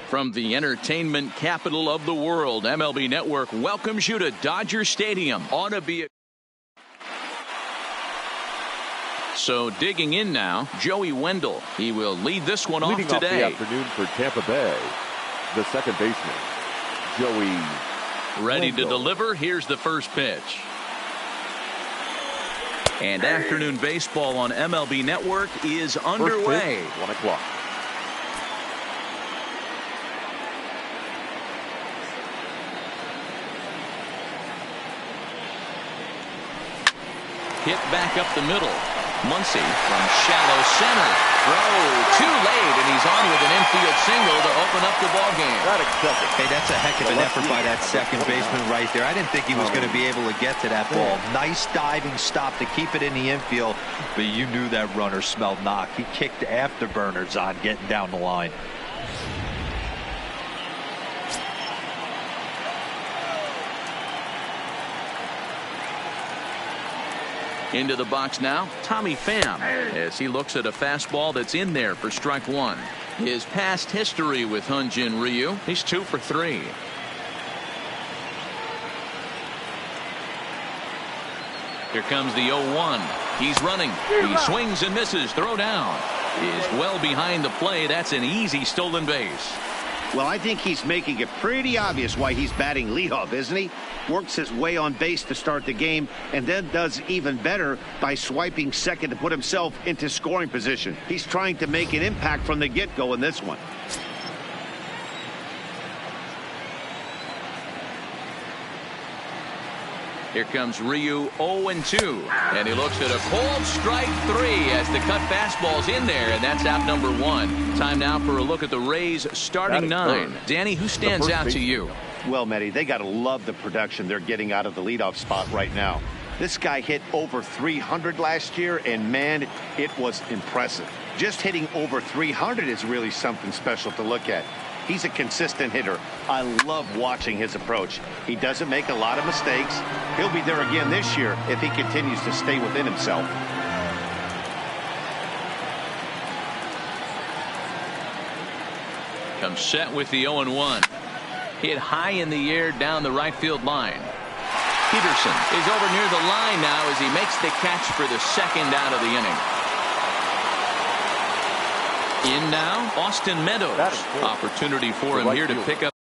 From the entertainment capital of the world, MLB Network welcomes you to Dodger Stadium. Ought to be So digging in now, Joey Wendell. He will lead this one off today. Off the afternoon for Tampa Bay, the second baseman, Joey Ready Wendell. to deliver. Here's the first pitch. And afternoon baseball on MLB Network is underway. 1 o'clock. Hit back up the middle. Muncy from shallow center. Throw too late, and he's on with an infield single to open up the ball game. Hey, that's a heck of an effort by that second baseman right there. I didn't think he was going to be able to get to that ball. Nice diving stop to keep it in the infield, but you knew that runner smelled knock. He kicked afterburners on getting down the line. Into the box now, Tommy Pham, as he looks at a fastball that's in there for strike one. His past history with Hyun-Jin Ryu, he's 2 for 3. Here comes the 0-1. He's running. He swings and misses. Throw down. Is well behind the play. That's an easy stolen base. Well, I think he's making it pretty obvious why he's batting leadoff, isn't he? Works his way on base to start the game and then does even better by swiping second to put himself into scoring position. He's trying to make an impact from the get-go in this one. Here comes Ryu 0-2, and he looks at a cold strike 3 as the cut fastball's in there, and that's out number 1. Time now for a look at the Rays starting 9. Danny, who stands out to you? Well, Mehdi, they got to love the production they're getting out of the leadoff spot right now. This guy hit over 300 last year, and man, it was impressive. Just hitting over 300 is really something special to look at. He's a consistent hitter. I love watching his approach. He doesn't make a lot of mistakes. He'll be there again this year if he continues to stay within himself. Comes set with the 0-1. Hit high in the air down the right field line. Peterson is over near the line now as he makes the catch for the second out of the inning. In now, Austin Meadows. Opportunity for him here to pick up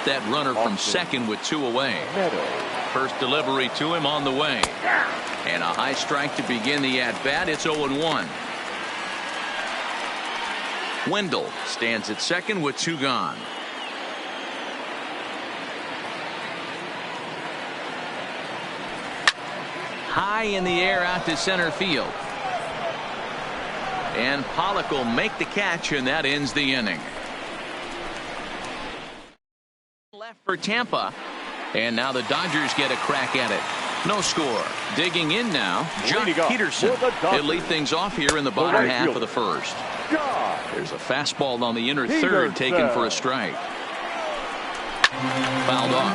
stop that runner from second with 2 away. First delivery to him on the way. And a high strike to begin the at-bat. It's 0-1. Wendell stands at second with 2 gone. High in the air out to center field. And Pollock will make the catch, and that ends the inning. Left for Tampa. And now the Dodgers get a crack at it. No score. Digging in now, Jock Peterson. He'll lead things off here in the bottom half of the first. There's a fastball on the inner third taken for a strike. Fouled off.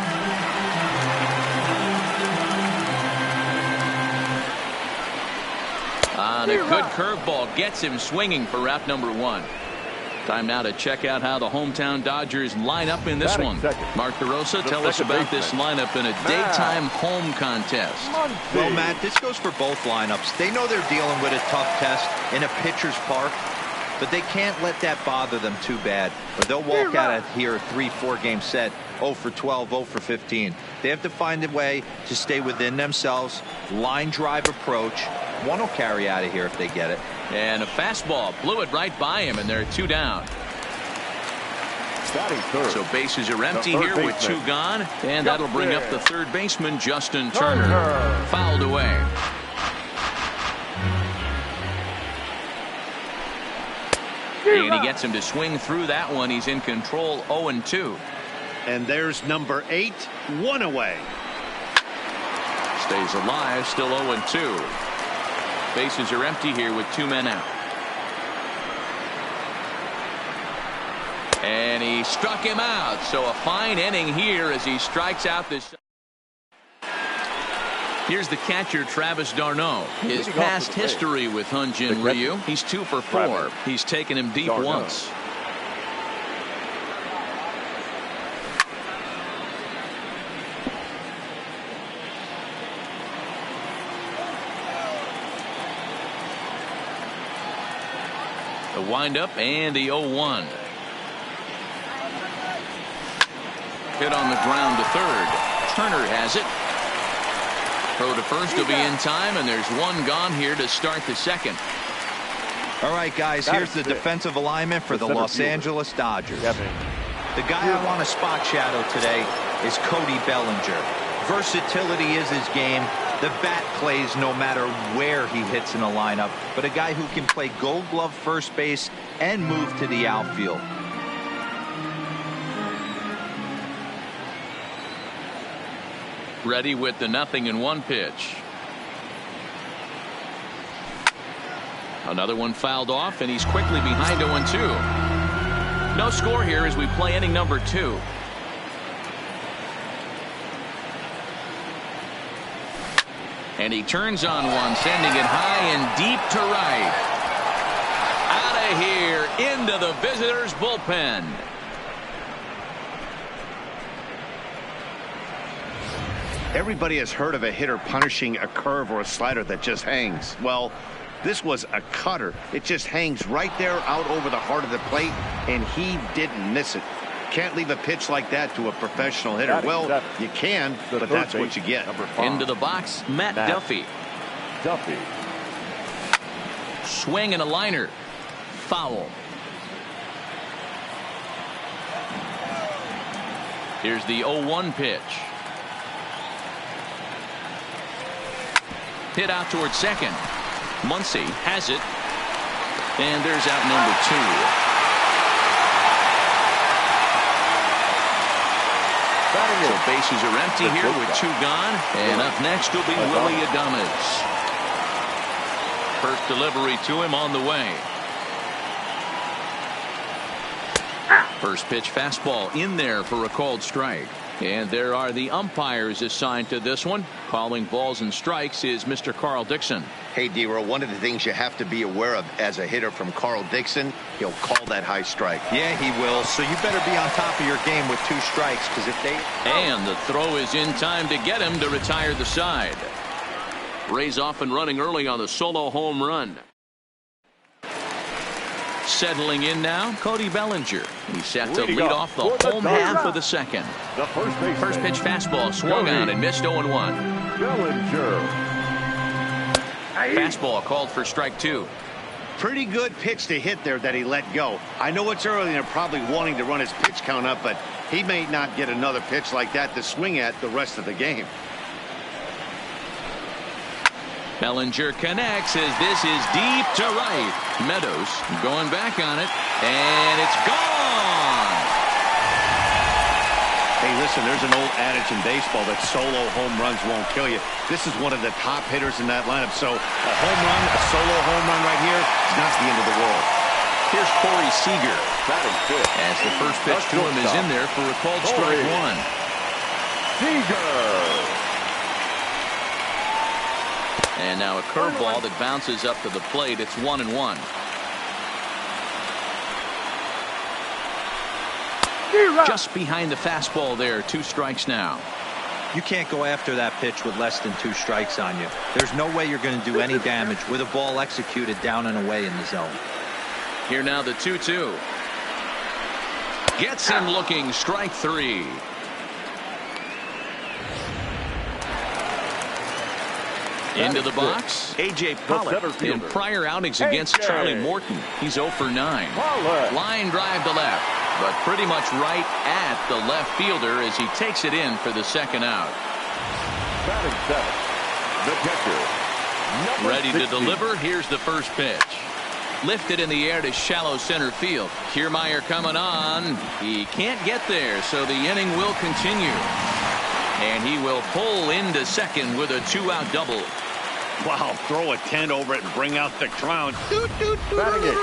On a good curveball gets him swinging for out number 1. Time now to check out how the hometown Dodgers line up in this one. Mark DeRosa, tell us about this lineup in a daytime home contest. Well, Matt, this goes for both lineups. They know they're dealing with a tough test in a pitcher's park, but they can't let that bother them too bad, or they'll walk out of here a 3-4 game set 0 for 12, 0 for 15. They have to find a way to stay within themselves. Line drive approach. One will carry out of here if they get it. And a fastball blew it right by him, and there are 2 down. So bases are empty here with 2 gone, and that'll bring up the third baseman, Justin Turner. Fouled away. And he gets him to swing through that one. He's in control, 0-2. And there's number 8, 1 away. Stays alive, still 0-2. Bases are empty here with 2 men out. And he struck him out. So a fine inning here as he strikes out this. Here's the catcher, Travis d'Arnaud. His past history with Hyun-Jin Ryu. He's 2 for 4. He's taken him deep once. The windup and the 0-1. Hit on the ground to third. Turner has it. Throw to first will be in time, and there's 1 gone here to start the second. All right, guys, here's the defensive alignment for the Los Angeles Dodgers. The guy I want to spot shadow today is Cody Bellinger. Versatility is his game. The bat plays no matter where he hits in a lineup, but a guy who can play Gold Glove first base and move to the outfield. Ready with the 0-1 pitch. Another one fouled off, and he's quickly behind 0-2. No score here as we play inning number 2. And he turns on one, sending it high and deep to right. Out of here, into the visitors' bullpen. Everybody has heard of a hitter punishing a curve or a slider that just hangs. Well, this was a cutter. It just hangs right there out over the heart of the plate, and he didn't miss it. Can't leave a pitch like that to a professional hitter. Well, you can, but that's what you get. Into the box, Matt Duffy. Swing and a liner. Foul. Here's the 0-1 pitch. Hit out towards second. Muncy has it. And there's out number 2. So bases are empty here with 2 gone. And up next will be Willie Adames. First delivery to him on the way. First pitch fastball in there for a called strike. And there are the umpires assigned to this one. Calling balls and strikes is Mr. Carl Dixon. Hey, D-Row, one of the things you have to be aware of as a hitter from Carl Dixon, he'll call that high strike. Yeah, he will. So you better be on top of your game with 2 strikes, because if they... And the throw is in time to get him to retire the side. Rays off and running early on the solo home run. Settling in now, Cody Bellinger. He's set to lead off the home half of the second. The First pitch fastball swung on and missed 0-1. Bellinger. Fastball called for strike 2. Pretty good pitch to hit there that he let go. I know it's early and they're probably wanting to run his pitch count up, but he may not get another pitch like that to swing at the rest of the game. Bellinger connects as this is deep to right. Meadows going back on it, and it's gone. Hey, listen, there's an old adage in baseball that solo home runs won't kill you. This is one of the top hitters in that lineup. So a home run, a solo home run right here is not the end of the world. Here's Corey Seager as the first pitch to him is in there for a called strike 1. Seager. And now a curveball that bounces up to the plate. It's 1-1. Just behind the fastball there. 2 strikes now. You can't go after that pitch with less than 2 strikes on you. There's no way you're going to do any damage with a ball executed down and away in the zone. Here now the 2-2. Gets him looking. Strike 3. Into the box, A.J. Pollock. In prior outings against Charlie Morton, he's 0 for 9. Line drive to left, but pretty much right at the left fielder as he takes it in for the second out. The catcher. Ready to deliver. Here's the first pitch. Lifted in the air to shallow center field. Kiermaier coming on. He can't get there, so the inning will continue. And he will pull into second with a 2-out double. Wow, throw a tent over it and bring out the crown. Look Batting it.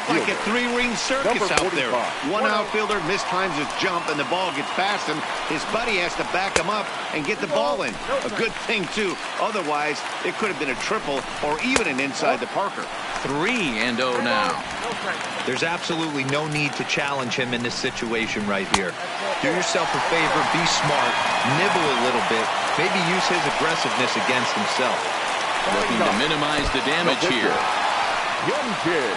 like a 3-ring circus out there. One outfielder mistimes his jump and the ball gets past him. His buddy has to back him up and get the ball in. A good thing, too. Otherwise, it could have been a triple or even an inside the Parker. 3-0 now. There's absolutely no need to challenge him in this situation right here. Do yourself a favor, be smart, nibble a little bit, maybe use his aggressiveness against himself. Looking to minimize the damage here. Young kid.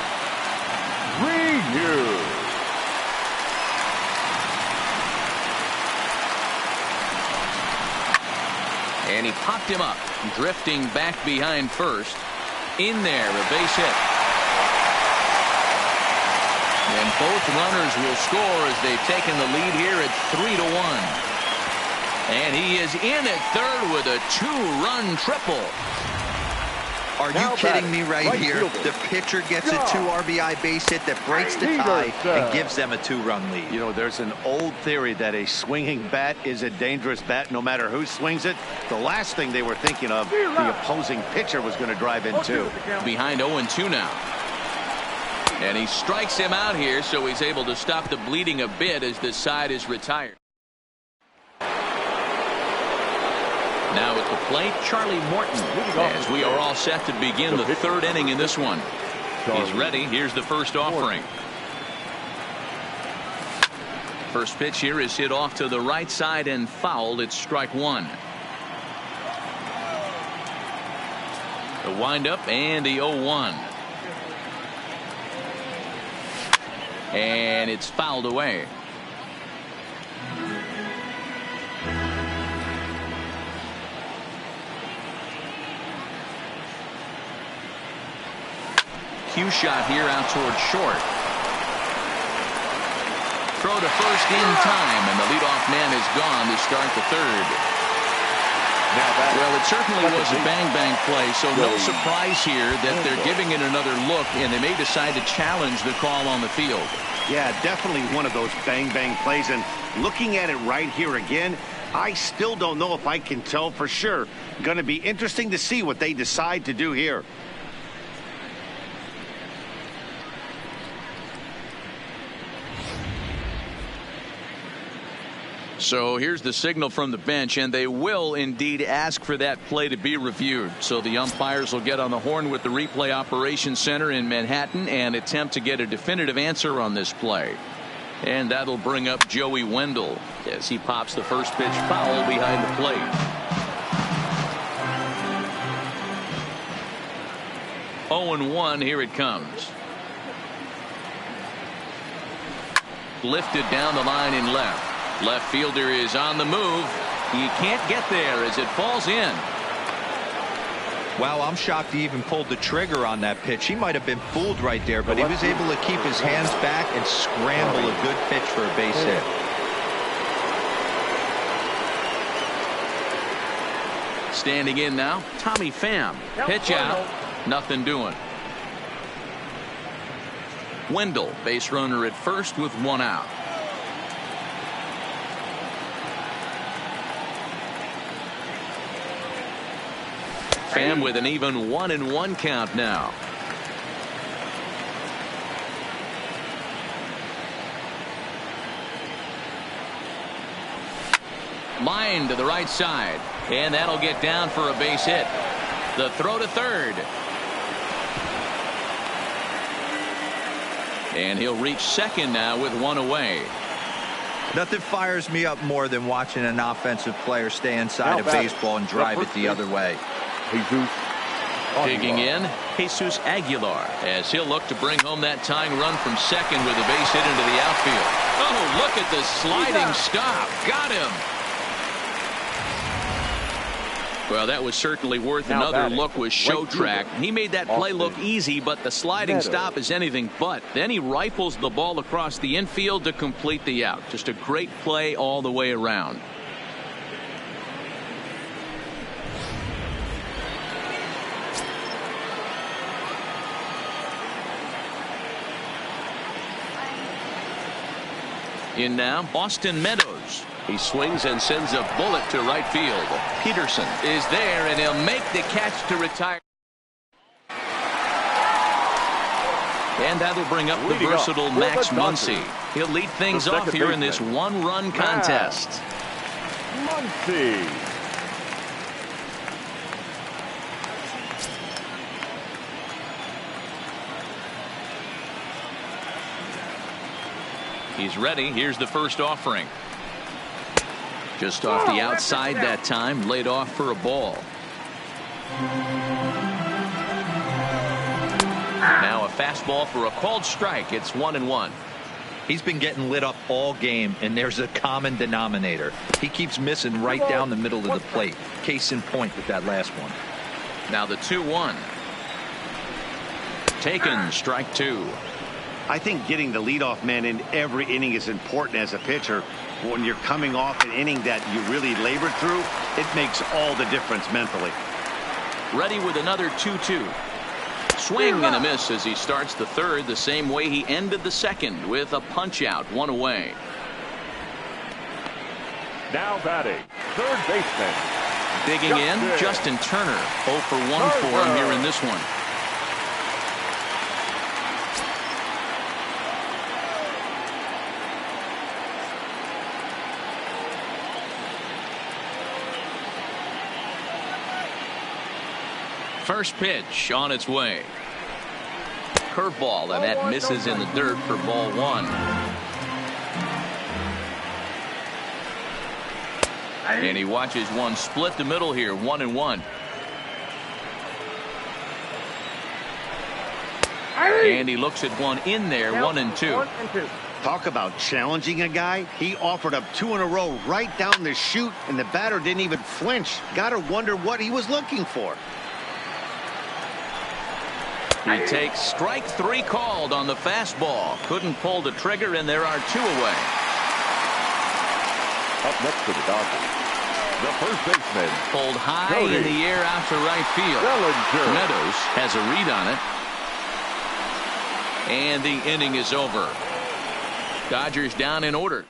Ryu. And he popped him up, drifting back behind first. In there, a base hit. And both runners will score as they've taken the lead here at 3-1. And he is in at third with a 2-run triple. Are you kidding me right here? The pitcher gets a 2 RBI base hit that breaks the tie and gives them a 2-run lead. You know, there's an old theory that a swinging bat is a dangerous bat no matter who swings it. The last thing they were thinking of, the opposing pitcher was going to drive into. Behind 0-2 now. And he strikes him out here, so he's able to stop the bleeding a bit as this side is retired. Now at the plate, Charlie Morton, as we are all set to begin the 3rd inning in this one. He's ready. Here's the first offering. First pitch here is hit off to the right side and fouled. It's strike 1. The windup and the 0-1. And it's fouled away. Cue shot here out towards short. Throw to first in time, and the leadoff man is gone to start the 3rd. Well, it certainly was a bang-bang play, so no surprise here that they're giving it another look, and they may decide to challenge the call on the field. Yeah, definitely one of those bang-bang plays, and looking at it right here again, I still don't know if I can tell for sure. Going to be interesting to see what they decide to do here. So here's the signal from the bench, and they will indeed ask for that play to be reviewed. So the umpires will get on the horn with the replay operations center in Manhattan and attempt to get a definitive answer on this play. And that'll bring up Joey Wendell as he pops the first pitch foul behind the plate. 0-1, here it comes. lifted down the line in left. Left fielder is on the move. He can't get there as it falls in. Wow, I'm shocked he even pulled the trigger on that pitch. He might have been fooled right there, but he was able to keep his hands back and scramble a good pitch for a base hit. Standing in now, Tommy Pham. Pitch out. Nothing doing. Wendell, base runner at first with one out. Pham with an even 1-1 count now. Line to the right side, and that'll get down for a base hit. The throw to third. And he'll reach second now with one away. Nothing fires me up more than watching an offensive player stay inside a baseball and drive it the other way. Digging in, Jesus Aguilar, as he'll look to bring home that tying run from second with a base hit into the outfield. Oh, look at the sliding stop. Got him. Well, that was certainly worth another look with Show Track. He made that play look easy, but the sliding stop is anything but. Then he rifles the ball across the infield to complete the out. Just a great play all the way around. In now, Austin Meadows. He swings and sends a bullet to right field. Peterson is there, and he'll make the catch to retire. And that'll bring up the versatile Max Muncy. He'll lead things off here in this one-run contest. Muncy. He's ready. Here's the first offering. Just off the outside that time, laid off for a ball. Now a fastball for a called strike. It's 1-1. He's been getting lit up all game, and there's a common denominator. He keeps missing right down the middle of the plate. Case in point with that last one. Now the 2-1. Taken, strike two. I think getting the leadoff man in every inning is important as a pitcher. When you're coming off an inning that you really labored through, it makes all the difference mentally. Ready with another 2-2. Swing and a miss as he starts the third the same way he ended the second with a punch out, one away. Now batting, third baseman. Digging in, Justin Turner. 0 for 1 for him here in this one. First pitch on its way. Curveball, and that misses in the dirt for ball one. And he watches one split the middle here, 1-1. And he looks at one in there, 1-2. Talk about challenging a guy. He offered up 2 in a row right down the chute, and the batter didn't even flinch. Gotta wonder what he was looking for. He takes strike 3 called on the fastball. Couldn't pull the trigger, and there are 2 away. Up next for the Dodgers, the first baseman. Pulled high in the air out to right field. Bellinger. Meadows has a read on it. And the inning is over. Dodgers down in order.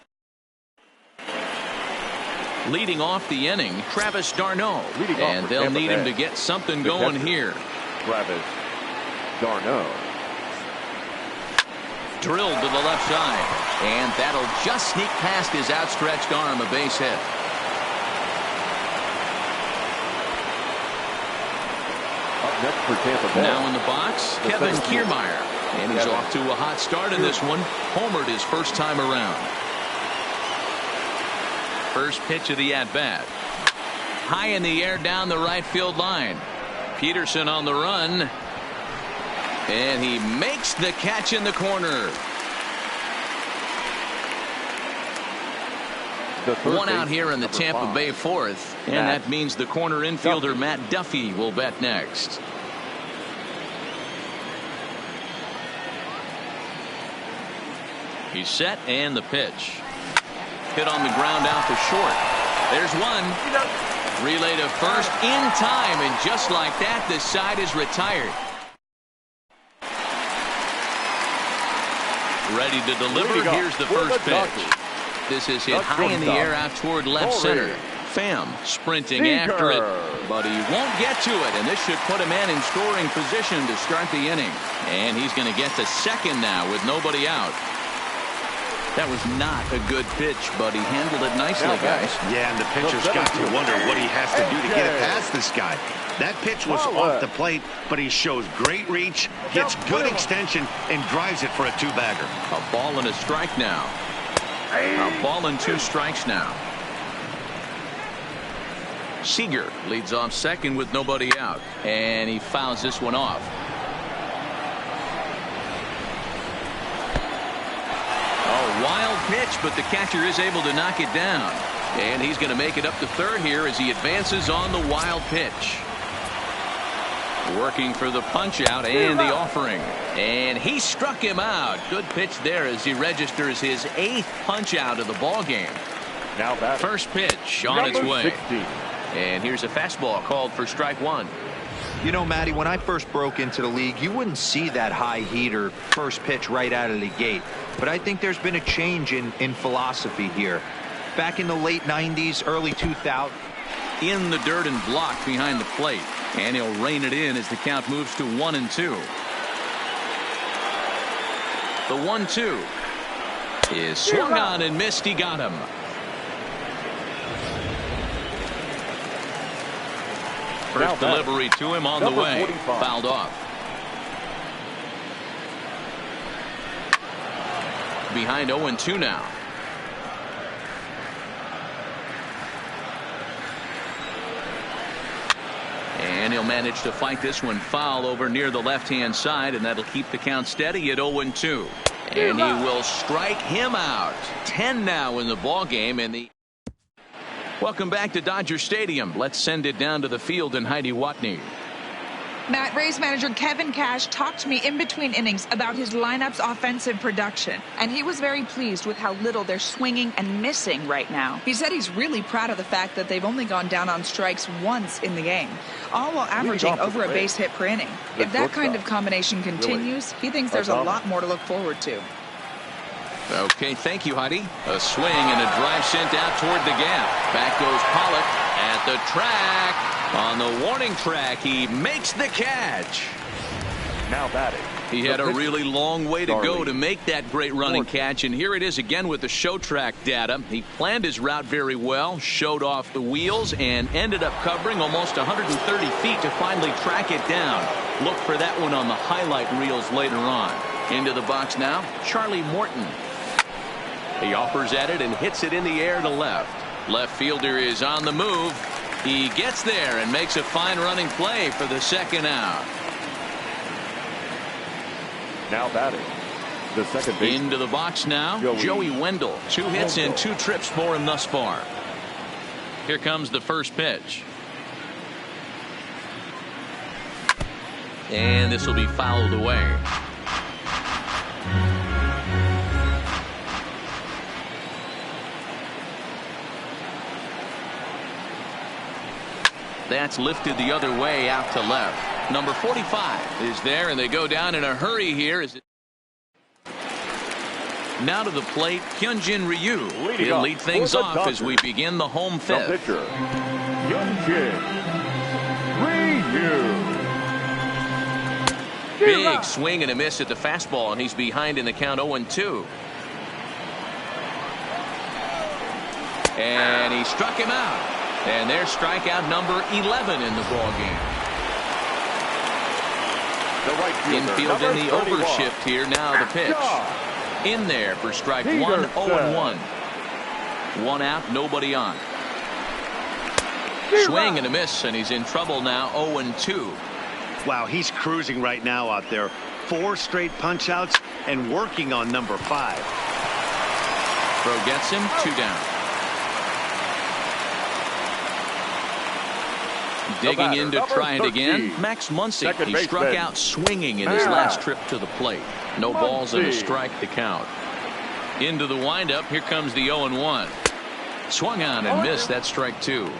Leading off the inning, Travis d'Arnaud. And they'll need him to get something going here. Travis d'Arnaud. Drilled to the left side, and that'll just sneak past his outstretched arm, a base hit. Up next for Tampa Bay. Now in the box, Kevin Kiermaier, and he's off to a hot start in this one. Homered his first time around. First pitch of the at-bat. High in the air down the right field line. Peterson on the run. And he makes the catch in the corner. One out here in the Tampa Bay fourth, and that means the corner infielder Matt Duffy will bat next. He's set, and the pitch. Hit on the ground out to short. There's one. Relay to first in time, and just like that, the side is retired. Ready to deliver. Here's the first pitch. This is hit high in the air out toward left center. Pham sprinting after it, but he won't get to it, and this should put a man in scoring position to start the inning. And he's going to get to second now with nobody out. That was not a good pitch, but he handled it nicely, guys. Yeah, and the pitcher's got to wonder what he has to do to get it past this guy. That pitch was off the plate, but he shows great reach, gets good extension, and drives it for a two-bagger. A ball and a strike now. A ball and 2 strikes now. Seager leads off second with nobody out, and he fouls this one off. Wild pitch, but the catcher is able to knock it down. And he's going to make it up to third here as he advances on the wild pitch. Working for the punch out and the offering. And he struck him out. Good pitch there as he registers his 8th punch out of the ball game. Now first pitch on its way. 60. And here's a fastball called for strike one. You know, Matty, when I first broke into the league, you wouldn't see that high heater first pitch right out of the gate. But I think there's been a change in philosophy here. Back in the late 90s, early 2000s. In the dirt and blocked behind the plate. And he'll rein it in as the count moves to 1-2. The 1-2 is swung on and missed. He got him. First delivery to him on the way. 45. Fouled off. Behind 0-2 now. And he'll manage to fight this one foul over near the left-hand side, and that'll keep the count steady at 0-2. And he will strike him out. 10 now in the ball game, and the welcome back to Dodger Stadium. Let's send it down to the field and Heidi Watney. Matt, Rays manager Kevin Cash talked to me in between innings about his lineup's offensive production, and he was very pleased with how little they're swinging and missing right now. He said he's really proud of the fact that they've only gone down on strikes once in the game, all while averaging over a base hit per inning. If that kind of combination continues, he thinks there's a lot more to look forward to. Okay, thank you, Heidi. A swing and a drive sent out toward the gap. Back goes Pollock at the track. On the warning track, he makes the catch. Now batting. He had a really long way to go to make that great running catch, and here it is again with the show track data. He planned his route very well, showed off the wheels, and ended up covering almost 130 feet to finally track it down. Look for that one on the highlight reels later on. Into the box now, Charlie Morton. He offers at it and hits it in the air to left. Left fielder is on the move. He gets there and makes a fine running play for the second out. Now batting. The second base. Into the box now, Joey Wendell. 2 hits and 2 trips for him thus far. Here comes the first pitch. And this will be fouled away. That's lifted the other way out to left. Number 45 is there, and they go down in a hurry here. Now to the plate, Hyunjin Ryu. He'll lead things off as we begin the home fifth. The pitcher, Hyunjin Ryu. Big swing and a miss at the fastball, and he's behind in the count 0-2. And he struck him out. And there's strikeout number 11 in the ball game. The right fielder, infield in the overshift here. Now the pitch. In there for strike 1, 0-1. 1 out, nobody on. Swing and a miss, and he's in trouble now, 0-2. Wow, he's cruising right now out there. 4 straight punch outs and working on number 5. Throw gets him, 2 down. Digging in to try it again. Max Muncy. He struck out swinging in his last trip to the plate. No balls and a strike to count. Into the windup. Here comes the 0-1. Swung on and missed. That's strike 2.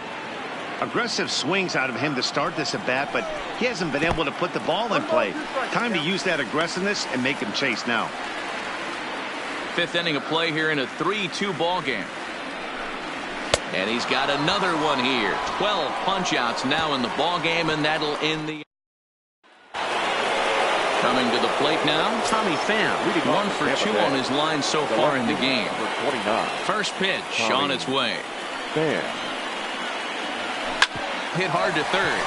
Aggressive swings out of him to start this at bat, but he hasn't been able to put the ball in play. Time to use that aggressiveness and make him chase now. 5th inning of play here in a 3-2 ball game. And he's got another one here. 12 punch outs now in the ball game, and that'll end the. Coming to the plate now, Tommy Pham. 1 for 2 on his line so far in the game. First pitch on its way. Hit hard to third.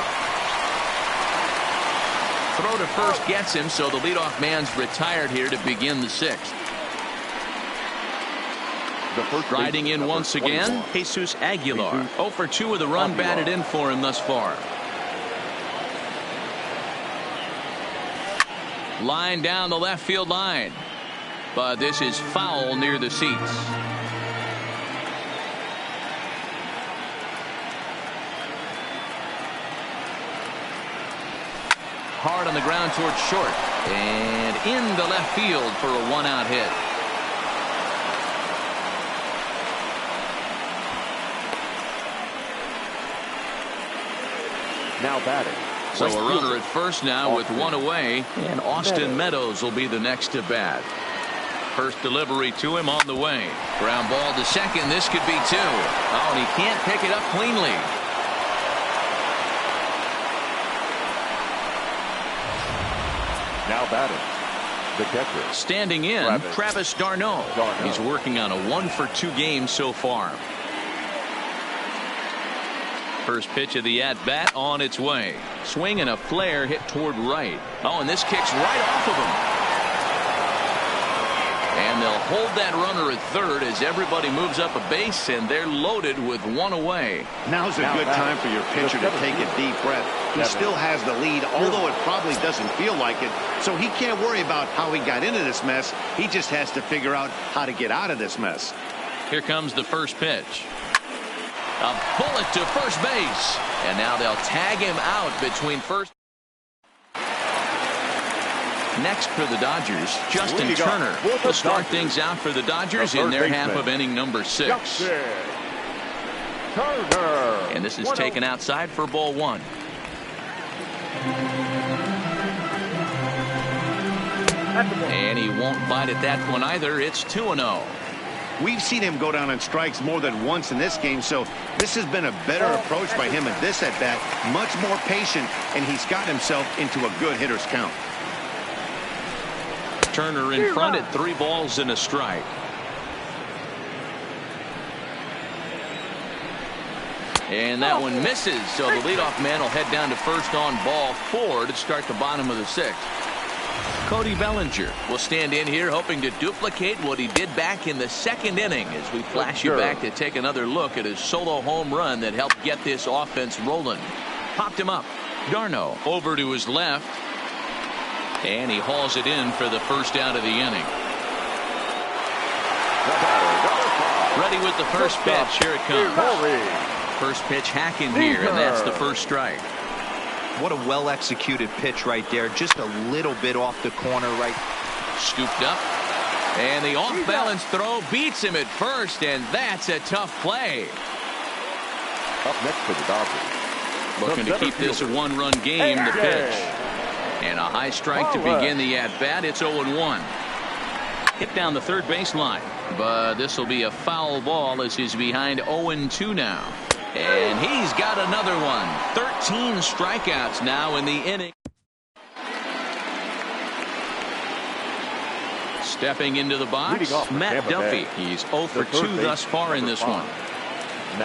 Throw to first gets him, so the leadoff man's retired here to begin the 6th. Riding in once again, Jesus Aguilar. 0 for 2 with a run batted in for him thus far. Line down the left field line. But this is foul near the seats. Hard on the ground towards short. And into left field for a 1-out hit. Now batting. So a runner at first now with 1 away, and Austin Meadows will be the next to bat. First delivery to him on the way. Ground ball to second. This could be 2. Oh, and he can't pick it up cleanly. Now batting. The catcher. Standing in, Travis d'Arnaud. He's working on a 1 for 2 game so far. First pitch of the at-bat on its way. Swing and a flare hit toward right. Oh, and this kicks right off of him. And they'll hold that runner at third as everybody moves up a base, and they're loaded with 1 away. Now's a good time for your pitcher to take a deep breath. He still has the lead, although it probably doesn't feel like it. So he can't worry about how he got into this mess. He just has to figure out how to get out of this mess. Here comes the first pitch. A bullet to first base. And now they'll tag him out between first. Next for the Dodgers, Justin Turner will start things out for the Dodgers in their half of inning number 6. And this is taken outside for ball 1. And he won't bite at that one either. It's 2-0. We've seen him go down on strikes more than once in this game, so this has been a better approach by him at this at-bat. Much more patient, and he's got himself into a good hitter's count. Turner in front at 3 balls and a strike. And that one misses, so the leadoff man will head down to first on ball 4 to start the bottom of the 6th. Cody Bellinger will stand in here hoping to duplicate what he did back in the 2nd inning as we flash you back to take another look at his solo home run that helped get this offense rolling. Popped him up. d'Arnaud over to his left. And he hauls it in for the first out of the inning. Ready with the first pitch. Here it comes. First pitch hacking here, and that's the first strike. What a well-executed pitch right there. Just a little bit off the corner right. Scooped up. And the off-balance throw beats him at first, and that's a tough play. Up next for the Dodgers. Looking to keep this a 1-run game to pitch. And a high strike to begin the at-bat. It's 0-1. Hit down the third baseline. But this will be a foul ball as he's behind 0-2 now. And he's got another one. 13 strikeouts now in the inning. Stepping into the box, Matt Duffy. He's 0 for 2 thus far in this one.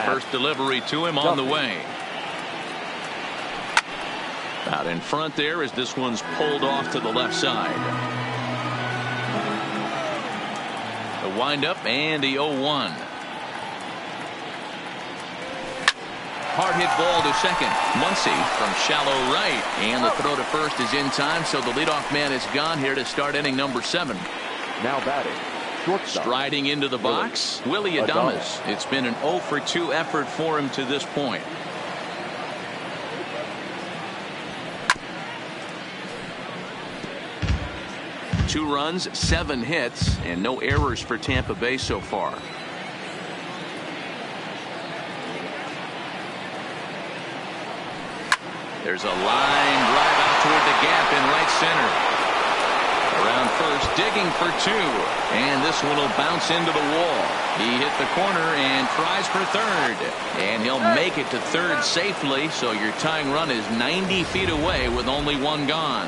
First delivery to him on the way. Out in front there as this one's pulled off to the left side. The windup and the 0-1. Hard hit ball to second. Muncy from shallow right. And the throw to first is in time, so the leadoff man is gone here to start inning number 7. Now batting. Shortstop. Striding into the box, Willy Adames. It's been an 0 for 2 effort for him to this point. 2 runs, 7 hits, and no errors for Tampa Bay so far. There's a line drive out toward the gap in right center. Around first, digging for 2. And this one will bounce into the wall. He hit the corner and tries for third. And he'll make it to third safely, so your tying run is 90 feet away with only 1 gone.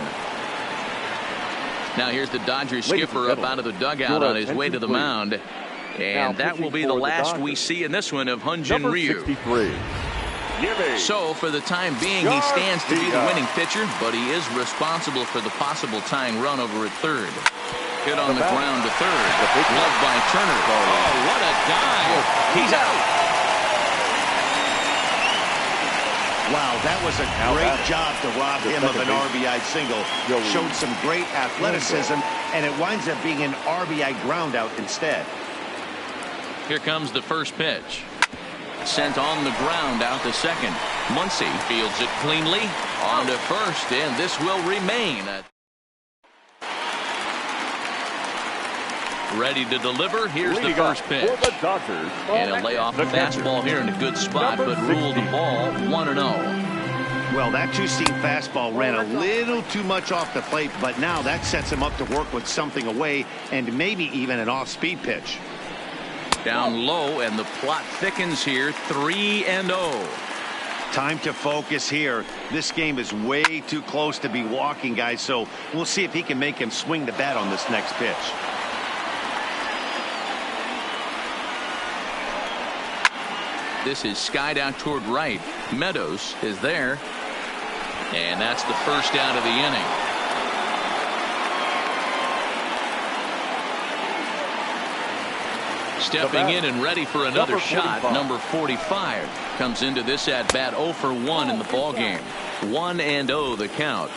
Now here's the Dodgers skipper up out of the dugout on his way to the mound. And that will be the last we see in this one of Hyun-Jin Ryu. So for the time being, he stands to be the winning pitcher, but he is responsible for the possible tying run over at third. Hit on the ground to third. Loved by Turner. Oh, what a dive. He's out. Wow, that was a great job to rob him of an RBI single. Showed some great athleticism, and it winds up being an RBI ground out instead. Here comes the first pitch. Sent on the ground out to second. Muncy fields it cleanly on to first, and this will remain. Ready to deliver. Here's the first pitch. And a layoff fastball here in a good spot, but ruled the ball 1-0. Well, that 2-seam fastball ran a little too much off the plate, but now that sets him up to work with something away and maybe even an off-speed pitch. Down low, and the plot thickens here. 3-0. Time to focus here. This game is way too close to be walking, guys, so we'll see if he can make him swing the bat on this next pitch. This is skied out toward right. Meadows is there, and that's the first out of the inning. Stepping in and ready for another shot, number 45 comes into this at bat 0 for 1 in the ball game. 1-0 the count.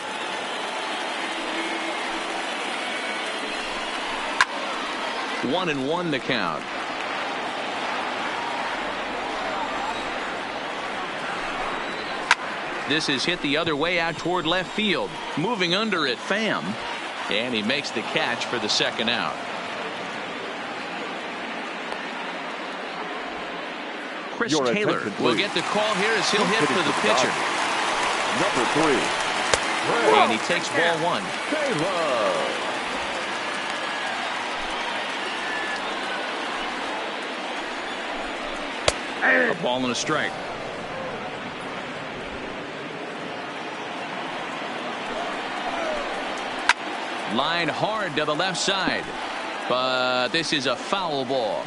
One and 1 the count. This is hit the other way out toward left field. Moving under it, Pham, and he makes the catch for the second out. Chris Taylor will get the call here as he'll hit for the pitcher. Number 3. And he takes ball 1. A ball and a strike. Line hard to the left side, but this is a foul ball.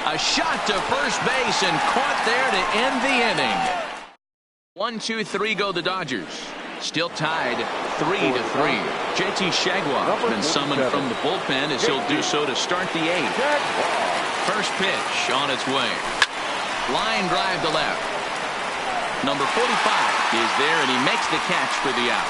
A shot to first base and caught there to end the inning. 1-2-3 go the Dodgers. Still tied 3-3. JT Shagwar has been summoned from the bullpen as he'll do so to start the 8th. First pitch on its way. Line drive to left. Number 45 is there, and he makes the catch for the out.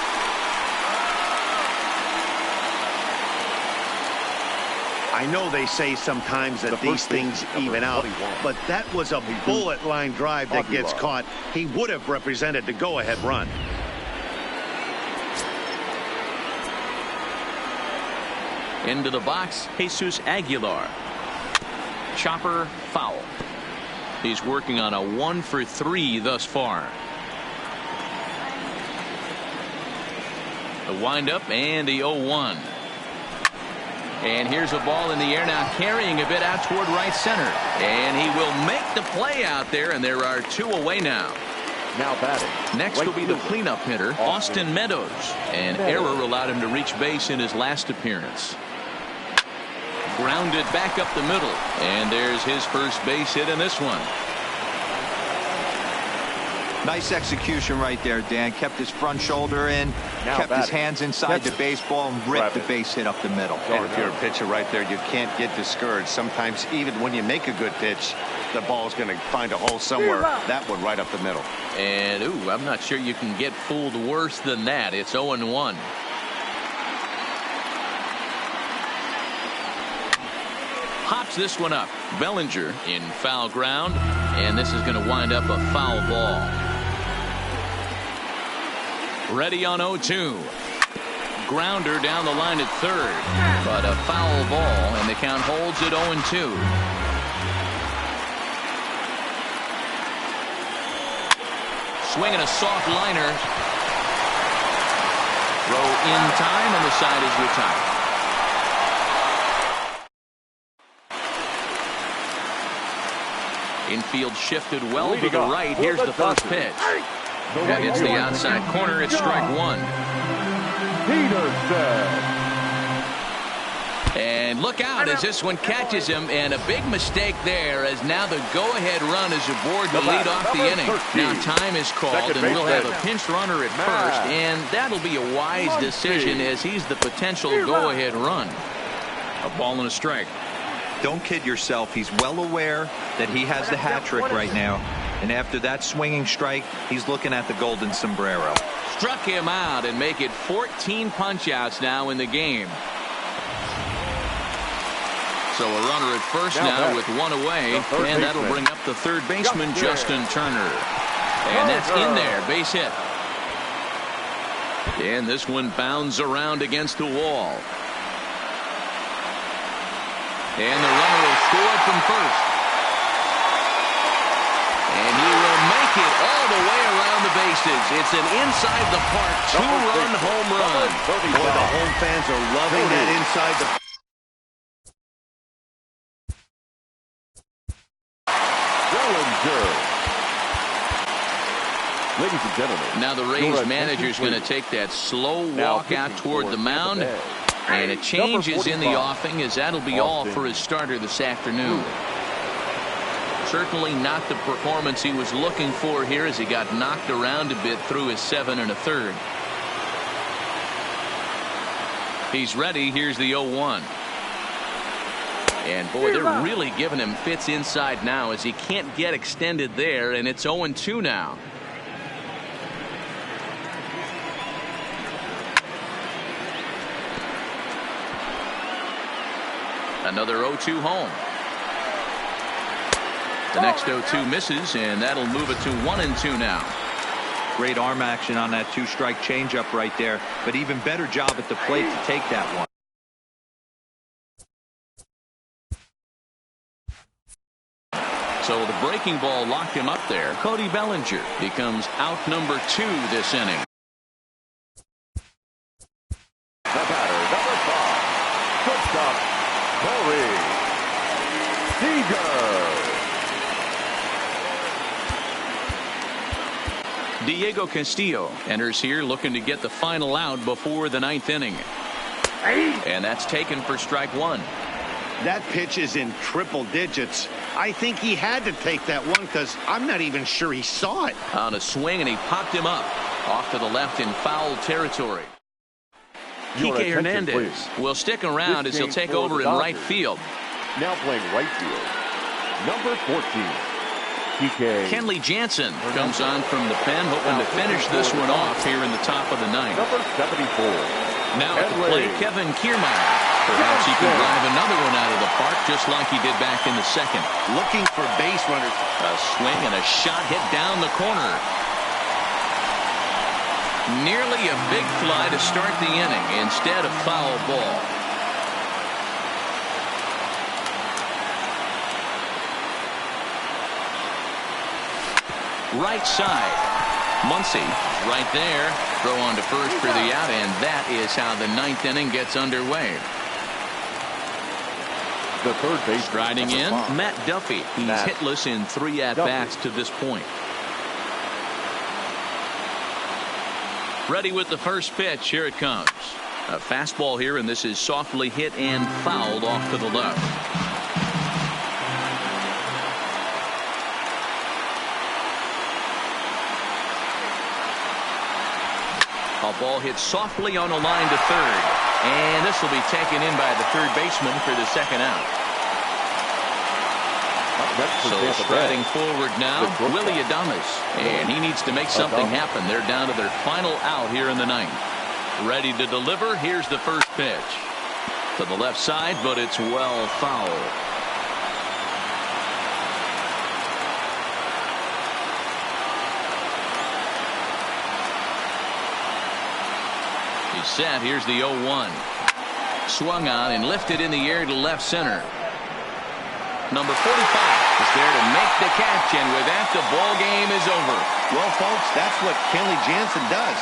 I know they say sometimes that these things even out, but that was a bullet line drive that gets caught. He would have represented the go-ahead run. Into the box, Jesus Aguilar. Chopper foul. He's working on a 1 for 3 thus far. The windup and the 0-1. And here's a ball in the air now, carrying a bit out toward right center. And he will make the play out there, and there are 2 away now. Now batting. Next will be the cleanup hitter, Austin Meadows. An error allowed him to reach base in his last appearance. Grounded back up the middle. And there's his first base hit in this one. Nice execution right there, Dan. Kept his front shoulder in, kept his hands inside the baseball, and ripped the base hit up the middle. And if you're a pitcher right there, you can't get discouraged. Sometimes even when you make a good pitch, the ball's going to find a hole somewhere. That one right up the middle. And, ooh, I'm not sure you can get fooled worse than that. It's 0-1. Hops this one up. Bellinger in foul ground, and this is going to wind up a foul ball. Ready on 0-2. grounder down the line at third. But a foul ball, and the count holds at 0-2. Swinging a soft liner. Throw in time, and the side is retired. Infield shifted well to the right. Here's the first pitch. That hits the outside corner. It's strike one. And look out as this one catches him, and a big mistake there, as now the go-ahead run is aboard to lead off the inning. Now time is called, and we'll have a pinch runner at first, and that'll be a wise decision as he's the potential go-ahead run. A ball and a strike. Don't kid yourself. He's well aware that he has the hat trick right now. And after that swinging strike, he's looking at the golden sombrero. Struck him out and make it 14 punch-outs now in the game. So a runner at first now with one away, and that'll bring up the third baseman, Justin Turner. And that's in there, base hit. And this one bounds around against the wall. And the runner will score from first. And he will make it all the way around the bases. It's an inside the park two-run home run. Boy, the home fans are loving that inside the Ladies and gentlemen, now the Rays manager's going to take that slow walk out toward the mound. And a change is in the offing, as that'll be all for his starter this afternoon. Certainly not the performance he was looking for here, as he got knocked around a bit through his 7 1/3. He's ready. Here's the 0-1. And boy, they're really giving him fits inside now, as he can't get extended there, and it's 0-2 now. Another 0-2 home. The next 0-2 misses, and that'll move it to 1-2 now. Great arm action on that two-strike changeup right there, but even better job at the plate to take that one. So the breaking ball locked him up there. Cody Bellinger becomes out number 2 this inning. the batter, number 5, shortstop, Corey Seager. Diego Castillo enters here looking to get the final out before the 9th inning. And that's taken for strike one. That pitch is in triple digits. I think he had to take that one because I'm not even sure he saw it. On a swing, and he popped him up off to the left in foul territory. Kike Hernandez will stick around as he'll take over in right field. Now playing right field, number 14, Kike. Kenley Jansen comes on from the pen, hoping to finish this one off here in the top of the 9th. Number 74. Now at the plate, Kevin Kiermaier. Perhaps he could drive another one out of the park, just like he did back in the 2nd. Looking for base runners. A swing and a shot hit down the corner. Nearly a big fly to start the inning. Instead, a foul ball. Right side. Muncy right there. Throw on to first for the out, and that is how the 9th inning gets underway. The third base striding in, Matt Duffy. He's hitless in 3 at-bats to this point. Ready with the first pitch. Here it comes. A fastball here, and this is softly hit and fouled off to the left. A ball hit softly on a line to third. And this will be taken in by the third baseman for the 2nd out. So striding forward now, Willie Adames. And he needs to make something happen. They're down to their final out here in the 9th. Ready to deliver. Here's the first pitch. To the left side, but it's well foul. He's set. Here's the 0-1. Swung on and lifted in the air to left center. Number 45 is there to make the catch, and with that, the ball game is over. Well, folks, that's what Kenley Jansen does.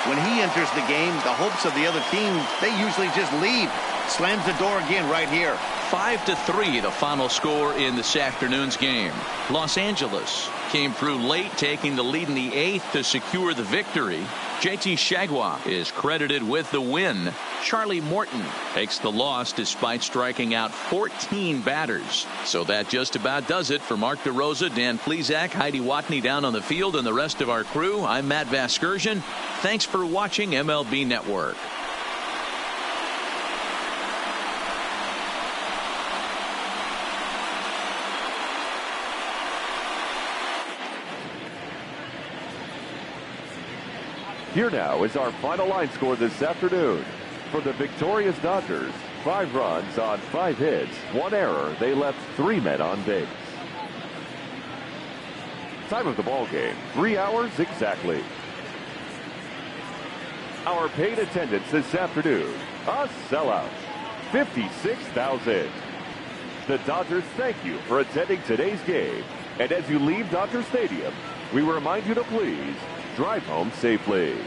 When he enters the game, the hopes of the other team, they usually just leave. Slams the door again right here. 5-3, the final score in this afternoon's game. Los Angeles came through late, taking the lead in the 8th to secure the victory. JT Shagwa is credited with the win. Charlie Morton takes the loss despite striking out 14 batters. So that just about does it for Mark DeRosa, Dan Plesac, Heidi Watney down on the field, and the rest of our crew. I'm Matt Vasgersian. Thanks for watching MLB Network. Here now is our final line score this afternoon. For the victorious Dodgers, 5 runs on 5 hits, 1 error. They left 3 men on base. Time of the ball game, 3 hours exactly. Our paid attendance this afternoon, a sellout, 56,000. The Dodgers thank you for attending today's game. And as you leave Dodger Stadium, we remind you to please drive home safely.